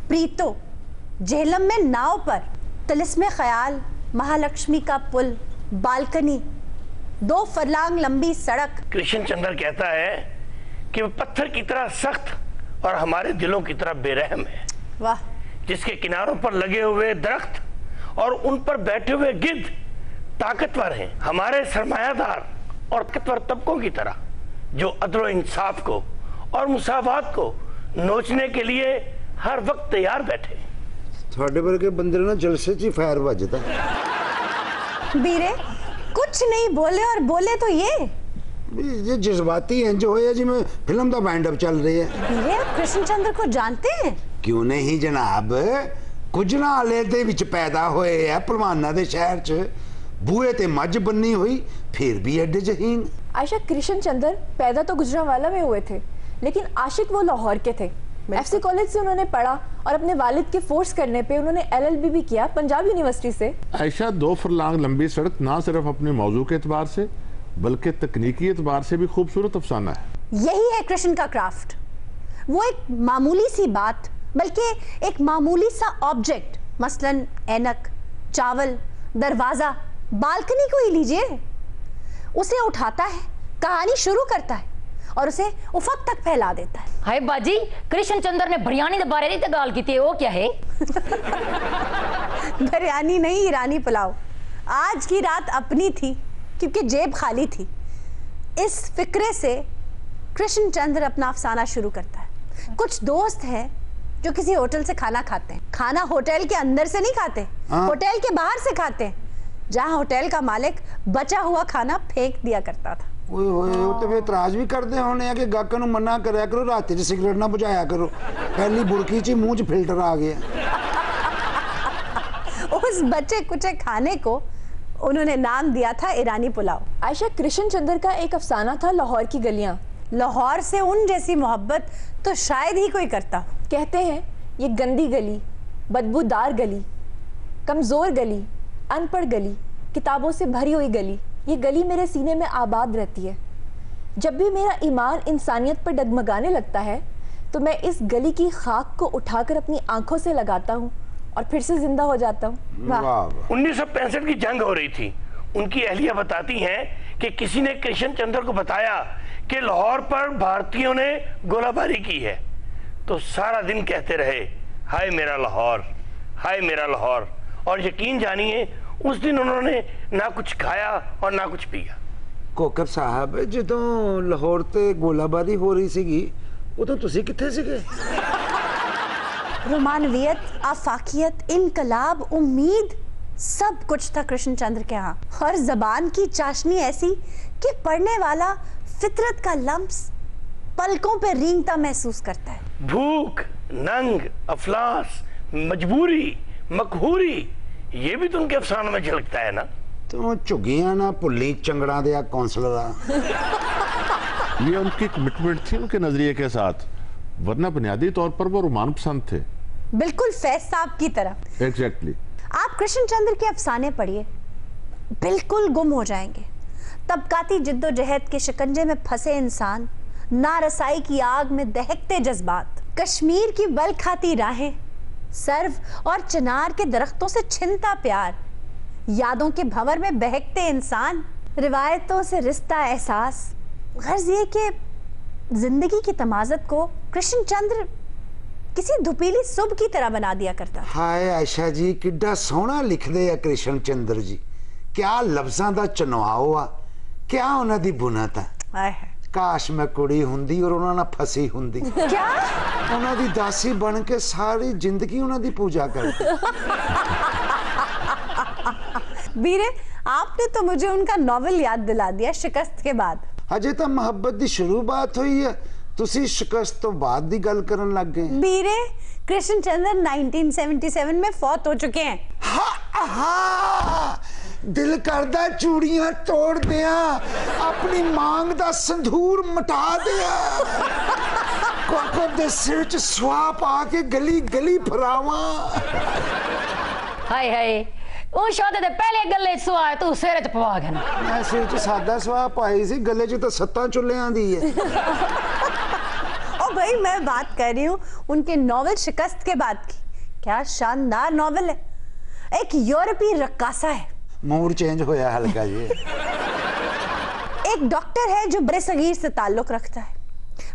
प्रीतो, झेलम में नाव पर, तिलिस्मे ख्याल, महालक्ष्मी का पुल, बालकनी, 2 फरलांग लंबी सड़क। कृष्ण चंद्र कहता है कि वो पत्थर की तरह सख्त और हमारे दिलों की तरह बेरहम है। वाह। जिसके किनारों पर लगे हुए दरख्त और उन पर बैठे हुए गिद्ध ताकतवर हैं, हमारे सरमायादार और ताकतवर तबकों की तरह, जो अदल और इंसाफ को और मुसावात को नोचने के लिए हर वक्त तैयार बैठे। थोड़े वर्गे बंदे ना जलसे च फायर बजता। बीरे कुछ नहीं बोले और बोले तो ये जज्बाती हैं जो है जी, में फिल्म का बैंड अप चल रही है। बीरे आप कृष्ण चंद्र को जानते हैं? क्यों नहीं जनाब, कुजला आले दे विच पैदा होए है, पलवाना दे शहर च, बूहे ते मज बन्नी हुई, फिर भी एडे जहीन। आयशा, कृष्ण चंद्र पैदा तो गुजरांवाला में हुए थे, लेकिन आशिक वो लाहौर के थे। एफसी कॉलेज से उन्होंने पढ़ा और अपने वालिद के फोर्स करने पे उन्होंने LLB भी किया पंजाब यूनिवर्सिटी से। आयशा, 2 फरलांग लंबी सड़क ना सिर्फ अपने मौजू के एतबार से बल्कि तकनीकी एतबार से भी खूबसूरत अफसाना है। यही है कृष्ण का क्राफ्ट। वो एक मामूली सी बात, बल्कि एक मामूली सा ऑब्जेक्ट, मसलन ऐनक, चावल, दरवाजा, बालकनी को ही लीजिए, उसे उठाता है, कहानी शुरू करता है और उसे उफक तक फैला देता है। हाय बाजी, कृष्ण चंद्र ने बिरयानी के बारे में गाल की थी, वो क्या है? बिरयानी नहीं, ईरानी पुलाव। आज की रात अपनी थी क्योंकि जेब खाली थी। इस फिक्रे से कृष्ण चंद्र अपना अफसाना शुरू करता है। कुछ दोस्त हैं जो किसी होटल से खाना खाते हैं। खाना होटल के अंदर से नहीं खाते, होटल के बाहर से खाते हैं, जहां होटल का मालिक बचा हुआ खाना फेंक दिया करता था। तो फिर इतराज भी करते होने कि गाहक नूं मना करया करो, रात च सिगरेट ना बुझाया करो, पहली बुड़की च मुंह च फिल्टर आ गया। उस बचे कुचे खाने को उन्होंने नाम दिया था ईरानी पुलाव। आयशा, कृष्ण चंद्र का एक अफसाना था लाहौर की गलियां। लाहौर से उन जैसी मोहब्बत तो शायद ही कोई करता हो। कहते हैं ये गंदी गली, बदबूदार गली, कमज़ोर गली, अनपढ़ गली, किताबों से भरी हुई गली, ये गली मेरे सीने में आबाद रहती है। जब भी मेरा ईमान इंसानियत पर डगमगाने लगता है तो मैं इस गली की खाक को उठाकर अपनी आंखों से लगाता हूँ और फिर से जिंदा हो जाता हूँ। 1965 की जंग हो रही थी। उनकी अहलिया बताती हैं कि किसी ने कृष्ण चंद्र को बताया कि लाहौर पर भारतीयों ने गोलाबारी की है, तो सारा दिन कहते रहे हाय मेरा लाहौर, हाय मेरा लाहौर। और यकीन जानिए उस दिन उन्होंने ना कुछ खाया और ना कुछ पिया। कोकर साहब, ਜਦੋਂ ਲਾਹੌਰ ਤੇ ਗੋਲਾਬਾਰੀ ਹੋ ਰਹੀ ਸੀਗੀ ਉਦੋਂ ਤੁਸੀਂ ਕਿੱਥੇ ਸੀਗੇ? रोमानवियत, आफाकियत, इनकलाब, उम्मीद, सब कुछ था कृष्ण चंद्र के यहाँ। और जबान की चाशनी ऐसी कि पढ़ने वाला फितरत का लम्स पलकों पे रेंगता महसूस करता है। भूख, नंग, अफलास, मजबूरी, मकहूरी, ये भी तो उनके अफसानों में झलकता है ना। तो झुग्गियां ना भुल्ली चंगड़ा दिया कौंसलरा। ये उनकी कमिटमेंट थी उनके नजरिए के साथ, वरना बुनियादी तौर पर वो रोमान पसंद थे। बिल्कुल फैज साहब की तरह। एग्जैक्टली। आप कृष्ण चंद्र के अफसाने पढ़िए, बिल्कुल गुम हो जाएंगे। तबकाती जिद्दोजहद के शिकंजे में फंसे इंसान, नारसाई की आग में दहकते जज्बात, कश्मीर की बल खाती राहें, सर्व और चिनार के दरख्तों से छिनता प्यार, यादों के भंवर में बहकते इंसान, रिवायतों से रिश्ता एहसास। गर्ज ये कि जिंदगी की तमाज़त को कृष्ण चंद्र किसी धुपीली सुबह की तरह बना दिया करता। हाय आयशा जी, किड्डा सोहना लिखदे आ कृष्ण चंद्र जी। क्या लफ्ज़ां दा चुनाव आ, क्या उन्हां दी बुनत है। काश मैं कुड़ी हुंदी और उन्हां नाल फसी हुंदी। क्या? उन्हां दी दासी बन के सारी जिंदगी उन्हां दी पूजा करदी। बीरे, आपने तो मुझे उनका नॉवेल याद दिला दिया, शिकस्त के बाद। अजे तो मोहब्बत दी शुरू बात हुई है, तुसी शिकस्त तो बाद दी गल करन लग गए। बीरे, कृष्ण चंद्र 1977 में फौत हो चुके हैं। दिल करदा चूड़ियां तोड़ दिया, अपनी मांग दा संधूर मिटा दिया, कोकर दे सिर च सुआ पा के गली गली फरावा। हाय हाय, ਉਹ ਸ਼ਾਦੇ ਦੇ ਪਹਿਲੇ ਗੱਲੇ ਸਵਾ ਤੂੰ ਸਿਰ ਚ ਪਵਾ ਗਿਆ ਨਾ। मैं सिर च सादा सुआ पाई सी, गले च तो 7 चुल्लियां दी है। ओ भाई, मैं बात कर रही हूँ उनके नॉवेल शिकस्त के बाद की। क्या शानदार नॉवेल है। एक यूरोपीय रक्कासा है, मूड चेंज होया हल्का जी। एक डॉक्टर है जो बड़े सगीर से ताल्लुक रखता है।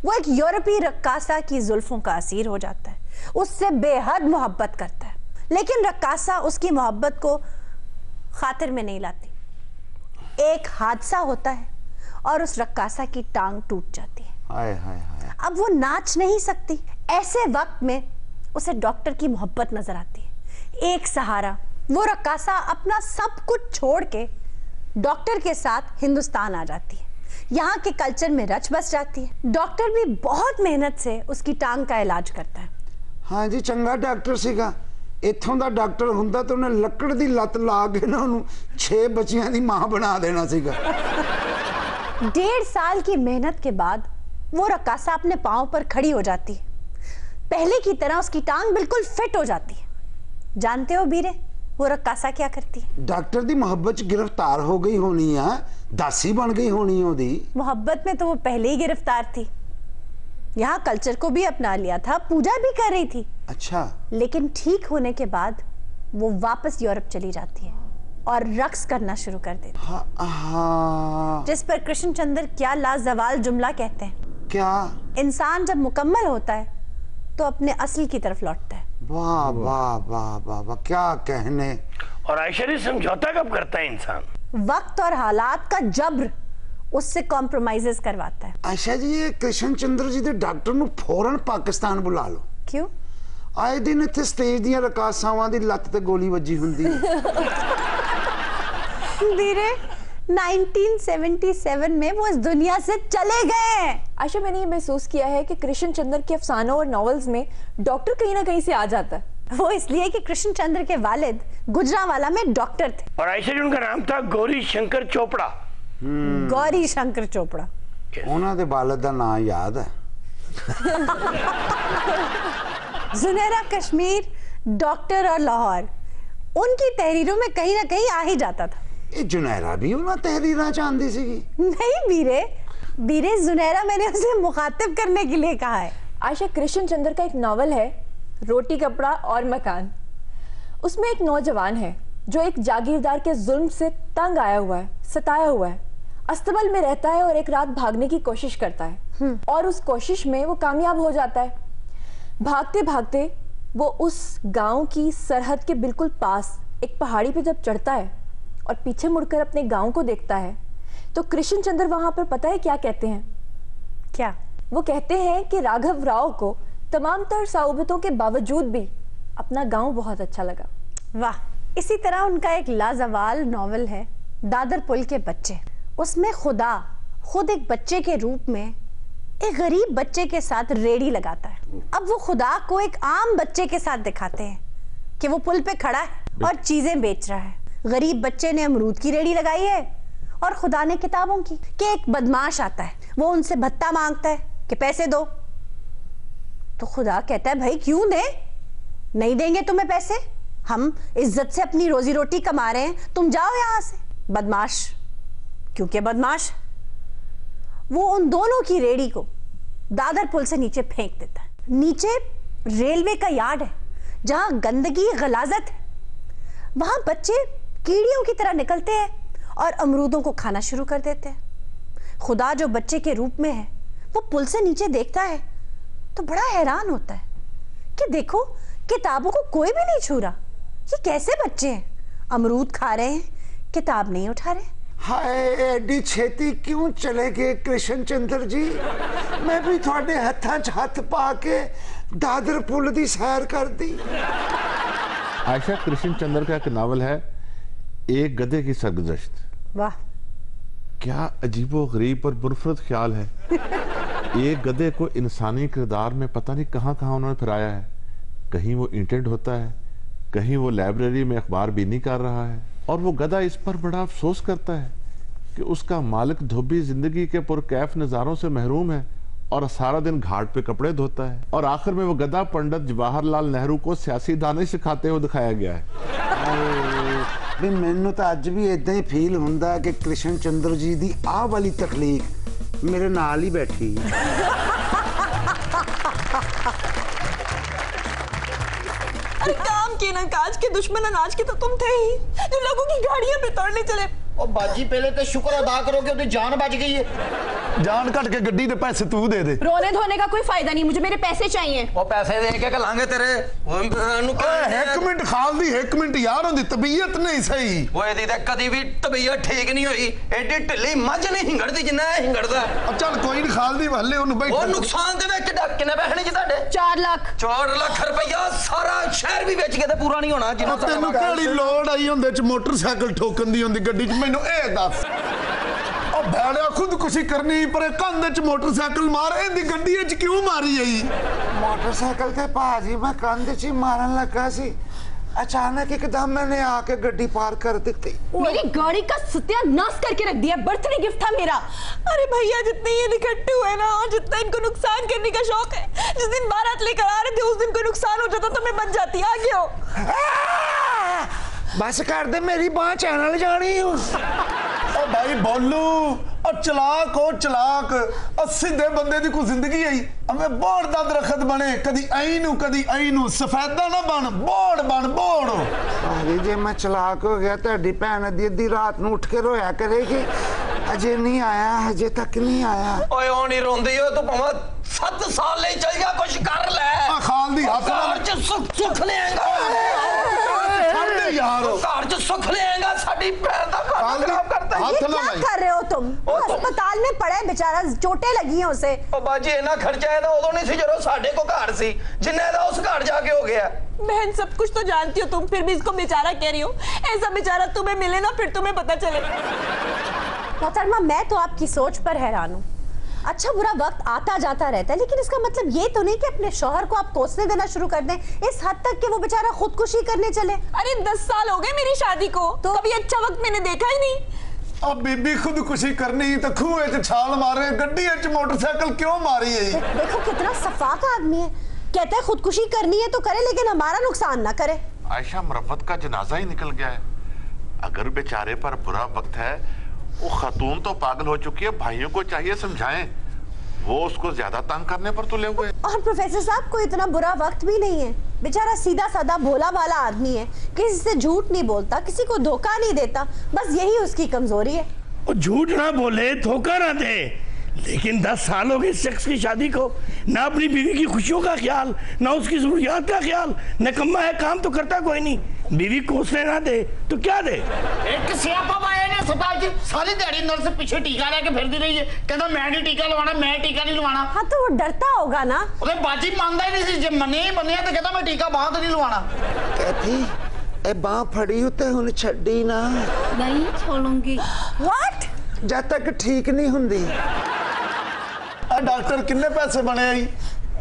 वो एक यूरोपीय रक्कासा की जुल्फों का असीर हो जाता है, उससे बेहद मोहब्बत करता है, लेकिन रक्कासा उसकी मोहब्बत को खातिर में नहीं लाती। एक हादसा होता है और उस रक्कासा की टांग टूट जाती है। हाय हाय हाय। अब वो नाच नहीं सकती। ऐसे वक्त में उसे डॉक्टर की मोहब्बत नजर आती है, एक सहारा। वो रक्कासा अपना सब कुछ छोड़ के डॉक्टर के साथ हिंदुस्तान आ जाती है, यहाँ के कल्चर में रच बस जाती है। डॉक्टर भी बहुत मेहनत से उसकी टांग का इलाज करता है। हाँ जी, चंगा डॉक्टर सीगा। इत्थों दा डॉक्टर हुंदा तो उन्हें लकड़ दी लत ला के ना उन्हें 6 बच्चियां दी मां बना देना सीगा। 1.5 साल की मेहनत के बाद वो रक्कासा अपने पांव पर खड़ी हो जाती है। पहले की तरह उसकी टांग बिल्कुल फिट हो जाती है। जानते हो बीरे, वो रक्कासा क्या करती है? डॉक्टर दी मोहब्बत च गिरफ्तार हो गई होनी है, दासी बन गई होनी ओदी। मोहब्बत में तो वो पहले ही गिरफ्तार थी। यहाँ कल्चर को भी अपना लिया था, पूजा भी कर रही थी। अच्छा। लेकिन ठीक होने के बाद वो वापस यूरोप चली जाती है और रक्स करना शुरू कर देती है। जिस पर कृष्ण चंद्र क्या लाजवाल जुमला कहते हैं। क्या? इंसान जब मुकम्मल होता है तो अपने असल की तरफ लौटता है। वाह वाह वाह वाह वाह, क्या कहने। और आयशा जी, समझौता कब करता है इंसान? वक्त और हालात का जब्र उससे कॉम्प्रोमाइजेस करवाता है। आयशा जी, ये कृष्ण चंद्र जी दे डॉक्टर नु फौरन पाकिस्तान बुला लो। क्यों? आए दिन इत्थे स्टेज दियां रकासावां दी लत ते गोली वजी हुंदी है। धीरे 1977 में वो इस दुनिया से चले गए। आयशा, मैंने ये महसूस किया है कि कृष्ण चंद्र के अफसानों और नॉवेल्स में डॉक्टर कहीं ना कहीं से आ जाता है। वो इसलिए कि कृष्ण चंद्र के वालिद गुजरांवाला में डॉक्टर थे। और आयशा जी, उनका नाम था गौरी शंकर चोपड़ा। गौरी शंकर चोपड़ा। उन्होंने बालक का नाम याद है? जुनैरा कश्मीर, डॉक्टर और लाहौर, उनकी तहरीरों में कहीं ना कहीं आ ही जाता था। ये जुनैरा भी उन्हें तहरीर चाहती सी? नहीं बीरे जुनैरा मैंने उसे मुखातिब करने के लिए कहा है। आयशा, कृष्ण चंद्र का एक नॉवल है रोटी कपड़ा और मकान। उसमें एक नौजवान है जो एक जागीरदार के जुल्म से तंग आया हुआ है, सताया हुआ है, अस्तबल में रहता है और एक रात भागने की कोशिश करता है और उस कोशिश में वो कामयाब हो जाता है। भागते भागते वो उस गांव की सरहद के बिल्कुल पास एक पहाड़ी पे जब चढ़ता है और पीछे मुड़कर अपने गांव को देखता है तो कृष्ण चंद्र वहां पर पता है क्या कहते हैं? क्या? वो कहते हैं कि राघव राव को तमाम तर साउबतों के बावजूद भी अपना गांव बहुत अच्छा लगा। वाह। इसी तरह उनका एक लाजवाल नॉवल है दादर पुल के बच्चे। उसमें खुदा खुद एक बच्चे के रूप में एक गरीब बच्चे के साथ रेड़ी लगाता है। अब वो खुदा को एक आम बच्चे के साथ दिखाते हैं कि वो पुल पे खड़ा है और चीजें बेच रहा है। गरीब बच्चे ने अमरूद की रेड़ी लगाई है और खुदा ने किताबों की। कि एक बदमाश आता है, वो उनसे भत्ता मांगता है कि पैसे दो, तो खुदा कहता है भाई क्यों दे, नहीं देंगे तुम्हें पैसे, हम इज्जत से अपनी रोजी रोटी कमा रहे हैं, तुम जाओ यहां से। बदमाश, क्योंकि बदमाश, वो उन दोनों की रेड़ी को दादर पुल से नीचे फेंक देता है। नीचे रेलवे का यार्ड है जहां गंदगी गलाजत है। वहां बच्चे कीड़ियों की तरह निकलते हैं और अमरूदों को खाना शुरू कर देते हैं। खुदा जो बच्चे के रूप में है वो पुल से नीचे देखता है तो बड़ा हैरान होता है कि देखो किताबों को कोई भी नहीं छू रहा, ये कैसे बच्चे हैं, अमरूद खा रहे हैं, किताब नहीं उठा रहे। हाय एडी छेती क्यों चले गए कृष्ण चंद्र जी? मैं भी थोड़े हत्थां च हथ पा के दादर पुल दी सैर कर दी। आयशा, कृष्ण चंद्र का एक नावल है एक गधे की सरगुज़श्त। वाह, क्या अजीबो गरीब और मुनफरद ख्याल है। एक गधे को इंसानी किरदार में पता नहीं कहाँ कहाँ उन्होंने फिराया है। कहीं वो इंटेंट होता है, कहीं वो लाइब्रेरी में अखबार बीनी कर रहा है, और वो गधा इस पर बड़ा अफसोस करता है कि उसका मालिक धोबी जिंदगी के पुरकैफ नज़ारों से महरूम है और सारा दिन घाट पे कपड़े धोता है। और आखिर में वो गधा पंडित जवाहरलाल नेहरू को सियासी दानिश सिखाते हुए दिखाया गया है। मैनू तो अज भी इदा ही फील होंदा है कि कृष्ण चंद्र जी दी आ वाली तकलीफ मेरे नाल ही बैठी। अरे काम के ना काज के दुश्मन अनाज के तो तुम थे ही जो लोगों की गाड़ियां पे तोड़ने चले। और बाजी पहले तो शुक्र अदा करो कि उसकी जान बच गई है। जान कट के गड्डी दे पैसे तू दे दे। रोने धोने का कोई फायदा नहीं, मुझे मेरे पैसे चाहिए। वो पैसे दे के कलांगे तेरे। एक मिनट खालदी, एक मिनट यार, उनकी तबीयत नहीं सही। वो एदी ते कदी भी तबीयत ठीक नहीं हुई। एडी ढिल्ली मझ नहीं हिंगड़दी जिन्ना हिंगड़दा। अब चल कोई नहीं, खालदी हल्ले उन्हें बैठ। वो नुकसान दे विच डक किने पैसे जी ਤੁਹਾਡੇ? 4 लाख। 4 लाख रुपया सारा शहर भी बेच के ते पूरा नहीं होना जिन्ना ਤੈਨੂੰ ਕਿਹੜੀ ਲੋੜ ਆਈ ਹੁੰਦੇ ਚ ਮੋਟਰਸਾਈਕਲ ਠੋਕਣ ਦੀ ਹੁੰਦੀ ਗੱਡੀ ਚ? ਮੈਨੂੰ ਇਹ ਦੱਸ। ਉਹ ਭੈੜਿਆ ਖੁਦਕੁਸ਼ੀ ਕਰਨੀ ਪਰ ਕੰਧ ਚ ਮੋਟਰਸਾਈਕਲ ਮਾਰ, ਇਹਦੀ ਗੱਡੀ ਚ ਕਿਉਂ ਮਾਰੀ ਆਈ? मोटरसाइकिल ते भाजी मैं कंध च मारन लगा सी, अचानक एकदम मैंने आके गड्डी पार कर दी। मेरी गाड़ी का सत्यानाश करके रख दिया। बर्थडे गिफ्ट था मेरा। अरे भैया जितने ये इकट्ठे हुए ना और जितना इनको नुकसान करने का शौक है, जिस दिन बारात लेकर आ रहे थे उस दिन कोई नुकसान हो जाता तो मैं बच जाती। आगे हो। बस कर दे, मेरी बाह चैनल जानी हूँ। ओ भाई बोलू, और चलाक हो चलाक, और सीधे बंदे दी कोई जिंदगी आई। हमें बोड़ दा दरखत बने, कदी आई नू सफेदा ना बन, बोड़ बन बोड़। अरे जे मैं चलाक हो गया तो भैन अद्धी रात नू उठ के रोया करेगी। अजे नहीं आया, अजे तक नहीं आया। ओए ओ नहीं रोंदी हो, तू भावे 7 साल ले चल जा, कुछ कर ले। आ खाल दी हाथ घर च सुख लेगा यार, घर च सुख लेगा। साडी भैन दा खाना खराब करता है। ये क्या कर रहे हो तुम? अस्पताल में पड़ा है बेचारा, चोटें लगी हैं उसे। ओ बाजी इना खर्चा है तो उदों नहीं सी जदों साडे को घर सी, जिन्ने दा उस घर जाके हो गया। बहन सब कुछ तो जानती हो तुम, फिर भी इसको बेचारा कह रही हो। ऐसा बेचारा तुम्हें मिले ना फिर तुम्हें पता चले। मोहतरमा, मैं तो आपकी सोच पर हैरान हूँ। अच्छा बुरा वक्त आता जाता रहता है, लेकिन इसका मतलब ये तो नहीं कि अपने शौहर को आप कोसने देना शुरू कर दें इस हद तक कि वो बेचारा खुदकुशी करने चले। अरे 10 साल हो गए मेरी शादी को, तो कभी अच्छा वक्त मैंने देखा ही नहीं। अब बीबी खुदकुशी करनी तो खूहे च छाल मारे, गड्डी च मोटरसाइकिल क्यों मारी है? देखो कितना सफाक आदमी है, कहता है खुदकुशी करनी है तो करे लेकिन हमारा नुकसान ना करे। आयशा मरफत का जनाजा ही निकल गया है। अगर बेचारे पर बुरा वक्त है, वो खातून तो पागल हो चुकी है, भाइयों को चाहिए समझाएं, वो उसको ज्यादा तंग करने पर तुले हुए। और प्रोफेसर साहब को इतना बुरा वक्त भी नहीं है, बेचारा सीधा साधा भोला भाला आदमी है, किसी से झूठ नहीं बोलता, किसी को धोखा नहीं देता, बस यही उसकी कमजोरी है। वो झूठ ना बोले, धोखा ना दे, लेकिन 10 साल हो गए इस शख्स की शादी को, ना अपनी बीवी की खुशियों का ख्याल, ना उसकी जरूरियात का ख्याल, निकम्मा है, काम तो करता कोई नहीं, बीवी कोसने ना दे तो क्या दे। एक सियापा पाया ने अस्पताल च सारी दिहाड़ी नर्स पीछे टीका लेके फिरदी रही है, कहता मैं नहीं टीका लवाना, मैं टीका नहीं लवाना। हाँ तो वो डरता होगा ना। ਉਹਦੇ ਬਾਜੀ ਮੰਨਦਾ ਹੀ ਨਹੀਂ ਸੀ, ਜੇ ਮੰਨਿਆ ਤਾਂ ਕਹਿੰਦਾ ਮੈਂ ਟੀਕਾ ਬਾਹਾਂ ਤੇ ਨਹੀਂ ਲਵਾਣਾ। कहती ए बाह फड़ी उते हुन छड्डी ना, नहीं छोड़ूंगी। व्हाट? जब तक ठीक नहीं हुंदी। डॉक्टर किन्ने पैसे बने आई?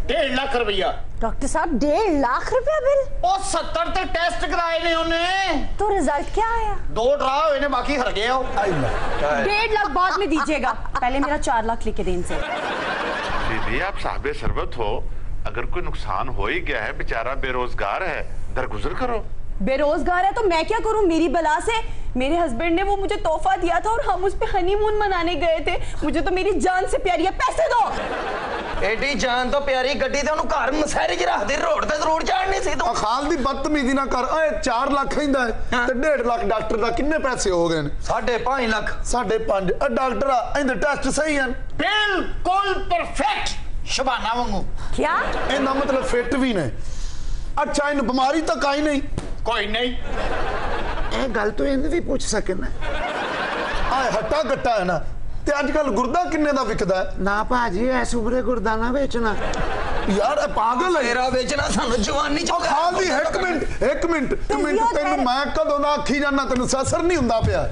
1.5 लाख रुपया। डॉक्टर साहब 1.5 लाख रुपया बिल? ਉਹ 70 ਤੇ ਟੈਸਟ ਕਰਾਏ ਨੇ ਉਹਨੇ। तो रिजल्ट क्या आया? 2 ਡਰਾ ਹੋਏ ਨੇ, ਬਾਕੀ ਹਰ ਗਏ ਉਹ। 1.5 लाख बाद में दीजिएगा, पहले मेरा 4 लाख लेके दें इनसे। दीदी आप साहब सरबत हो, अगर कोई नुकसान हो ही गया है, बेचारा बेरोजगार है, दरगुजर करो। बेरोजगार है तो मैं क्या करूं, मेरी बला से। मेरे हस्बैंड ने वो मुझे तोहफा दिया था और हम उस पे हनीमून मनाने गए थे, मुझे तो मेरी जान से प्यारी है, पैसे दो। एडी जान तो प्यारी गड्डी ते ओनु घर मसहरे च रख दे, रोड ते जरूर चढ़नी सी तू। खाल दी बदतमीजी ना कर। 4 लाख हिंदा है ते 1.5 लाख डॉक्टर दा किन्ने पैसे हो गए ने? 5.5 लाख। 5.5 डॉक्टर इंदे टेस्ट सही हैं, बिल्कुल परफेक्ट, शबाना वांगू। क्या इनका मतलब फिट भी ने। अच्छा इन बीमारी तो काई नहीं? कोई नहीं। ए गल तो इन्हें भी पूछ सकना। आए हट्टा कट्टा है ना, ते आजकल गुर्दा किन्ने दा विकदा है? ना भाजी ऐस उभरे गुर्दा ना बेचना। यार ए पागल है। तेरा बेचना सानू जवानी च। खाल दी एक मिनट तेनू मैं कदों दा आखी जाना, तेनू ससर नहीं हुंदा पिया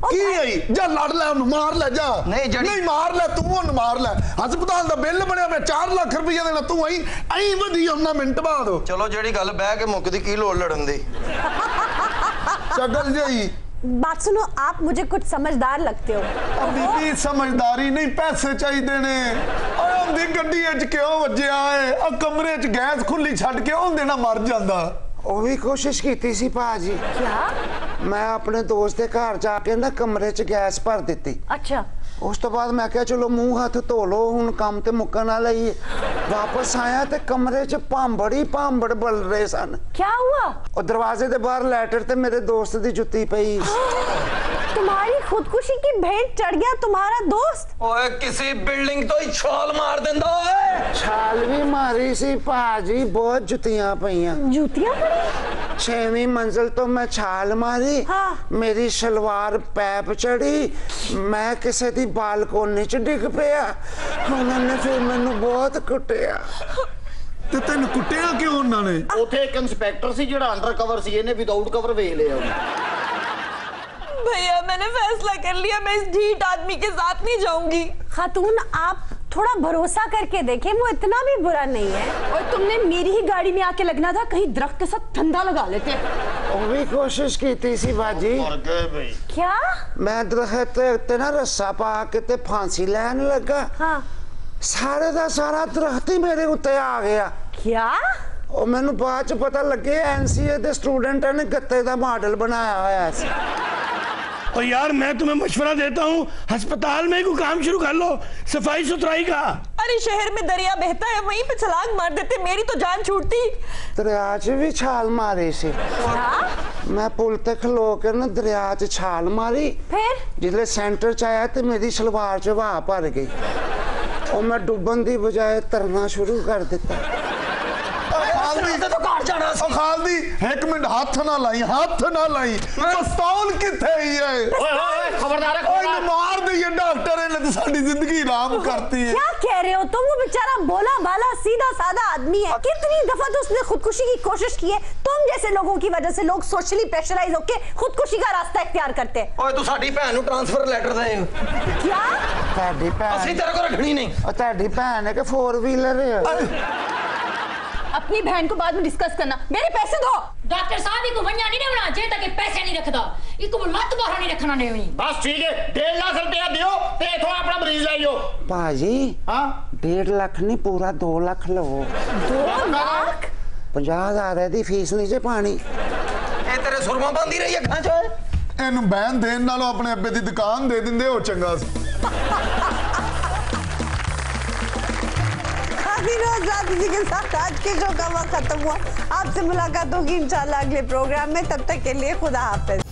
की आई? जा लड़ ले उन्हें, मार ले जा। नहीं मार ले तू, उन्हें मार ले। अस्पताल दा बिल बनया मैं 4 लाख रुपया देना, तू आई वधी होना मिनट बाद। चलो जेड़ी गल बह के मुकदी की लोड़ लड़न दी। चगल जाई। बात सुनो, आप मुझे कुछ समझदार लगते हो। बीबी समझदारी नहीं, पैसे चाहिए ने। ओंदी गड्डी च क्यों वज्जिया है? आ कमरे च गैस खुली छड्ड के ओंदे ना मर जांदा। ਉਹ ਵੀ ਕੋਸ਼ਿਸ਼ ਕੀਤੀ ਸੀ ਭਾਜੀ। क्या? ਮੈਂ ਆਪਣੇ ਦੋਸਤ ਦੇ ਘਰ ਜਾ ਕੇ ਨਾ ਕਮਰੇ 'ਚ ਗੈਸ ਭਰ ਦਿੱਤੀ। अच्छा। ਉਸ ਤੋਂ ਬਾਅਦ ਮੈਂ ਕਿਹਾ ਚਲੋ ਮੂੰਹ ਹੱਥ ਧੋ ਲਓ, ਹੁਣ ਕੰਮ ਤੇ ਮੁੱਕਣ ਵਾਲਾ ਹੀ ਹੈ। ਵਾਪਸ ਆਇਆ ਤੇ ਕਮਰੇ 'ਚ ਭਾਂਬੜ ਬਲ ਰਹੇ ਸਨ। क्या हुआ? ਉਹ ਦਰਵਾਜ਼ੇ ਦੇ ਬਾਹਰ ਲੈਟਰ ਤੇ ਮੇਰੇ ਦੋਸਤ ਦੀ ਜੁੱਤੀ ਪਈ। तुम्हारी खुदकुशी की भेंट चढ़ गया तुम्हारा दोस्त? ओए किसी बिल्डिंग तो ही छाल मार देंदा ओए। ਛਾਲ ਵੀ ਮਾਰੀ ਸੀ ਭਾਜੀ, ਬਹੁਤ ਜੁੱਤੀਆਂ ਪਈਆਂ। जूतियां पड़ी? 6ਵੀਂ ਮੰਜ਼ਲ ਤੋਂ ਮੈਂ ਛਾਲ ਮਾਰੀ। हाँ। ਮੇਰੀ ਸਲਵਾਰ ਪੈਪ ਚੜੀ, ਮੈਂ ਕਿਸੇ ਦੀ ਬਾਲਕੋਨੀ 'ਚ ਡਿੱਗ ਪਿਆ। ਉਹਨਾਂ ਨੇ ਫਿਰ ਮੈਨੂੰ ਬਹੁਤ ਕੁੱਟਿਆ। ਤੇ ਤੈਨੂੰ ਕੁੱਟਿਆ ਕਿਉਂ ਉਹਨਾਂ ਨੇ? ਉੱਥੇ ਇੱਕ ਇੰਸਪੈਕਟਰ ਸੀ ਜਿਹੜਾ ਅੰਡਰ ਕਵਰ ਸੀ, ਇਹਨੇ ਵਿਦਆਊਟ ਕਵਰ ਵੇਖ ਲਿਆ। भैया मैंने फैसला कर लिया, मैं इस ढीठ आदमी के साथ नहीं जाऊंगी। खातून आप थोड़ा भरोसा करके देखें, वो इतना भी बुरा नहीं है। और तुमने मेरी ही गाड़ी में आके लगना था, कहीं दरख्त के साथ ठंडा लगा लेते। ਉਹ ਵੀ ਕੋਸ਼ਿਸ਼ ਕੀਤੀ ਸੀ ਬਾਜੀ। क्या? ਮੈਂ ਦਰਖਤ ਤੇ ਨਾ ਰੱਸਾ ਪਾ ਕੇ ਤੇ ਫਾਂਸੀ ਲੈਣ ਲੱਗਾ। हाँ। ਸਾਰੇ ਦਾ ਸਾਰਾ ਦਰਖਤ ਹੀ ਮੇਰੇ ਉੱਤੇ ਆ ਗਿਆ। क्या? ਉਹ ਮੈਨੂੰ ਬਾਅਦ ਚ ਪਤਾ ਲੱਗੇ ਐਨਸੀਏ ਦੇ ਸਟੂਡੈਂਟਾਂ ਨੇ ਗੱਤੇ ਦਾ ਮਾਡਲ ਬਣਾਇਆ ਹੋਇਆ ਸੀ। और यार मैं तुम्हें मशवरा देता हूँ, अस्पताल में कोई काम शुरू कर लो, सफाई सुथराई का। अरे शहर में दरिया बहता है, वहीं पे छलांग मार देते, मेरी तो जान छूटती। ਦਰਿਆ 'ਚ ਵੀ ਛਾਲ ਮਾਰੀ ਸੀ। ਮੈਂ ਪੁਲ ਤੇ ਖਲੋ ਕੇ ਨਾ ਦਰਿਆ 'ਚ ਛਾਲ ਮਾਰੀ। फिर? ਜਿਸਲੇ ਸੈਂਟਰ 'ਚ ਆਇਆ ਤੇ ਮੇਰੀ ਸਲਵਾਰ 'ਚ ਹਵਾ ਭਰ ਗਈ। ਉਹ ਮੈਂ ਡੁੱਬਣ ਦੀ ਬਜਾਏ ਤਰਨਾ ਸ਼ੁਰੂ ਕਰ ਦਿੱਤਾ। खालदी एक मिनट हाथ ना लाई, पिस्तौल किथे ही है? ओए खबरदार है, ओए मार दिए डॉक्टर ने तो साडी जिंदगी आराम करती है। क्या कह रहे हो तुम? वो बेचारा भोला भाला सीधा साधा आदमी है, कितनी दफा तो उसने खुदकुशी की कोशिश की है। तुम जैसे लोगों की वजह से लोग सोशली प्रेशराइज होके खुदकुशी का रास्ता इख्तियार करते हैं। ओए तू साडी भैन नु ट्रांसफर लेटर दे। क्या? ਤੁਹਾਡੀ ਭੈਣ ਅਸੀਂ ਤੇਰੇ ਕੋਲ ਰੱਖਣੀ ਨਹੀਂ। ਉਹ ਤੁਹਾਡੀ ਭੈਣ ਹੈ ਕਿ 4 ਵੀਲਰ ਹੈ? अपनी बहन को बाद में डिस्कस करना, मेरे पैसे दो। डॉक्टर साहब ही को वन्या नहीं होना जे तक पैसे नहीं रखदा, इको लत बाहर नहीं रखना ने। बस ठीक है, 1.5 लाख रुपया दियो ते इथों अपना मरीज लाइयो। भाजी हां 1.5 लाख नहीं, पूरा 2 लाख लो। 2 लाख? 50,000 दी फीस नहीं जे पानी। ए तेरे सुरमा बंदी रही अखां च। ਇਹਨੂੰ ਬੈਨ ਦੇਣ ਨਾਲੋਂ ਆਪਣੇ ਅੱਬੇ ਦੀ ਦੁਕਾਨ ਦੇ ਦਿੰਦੇ ਹੋਰ ਚੰਗਾ ਸੀ। जी के साथ आज के शो का वक्त खत्म हुआ। आपसे मुलाकात होगी इंशाल्लाह अगले प्रोग्राम में, तब तक के लिए खुदा हाफिज।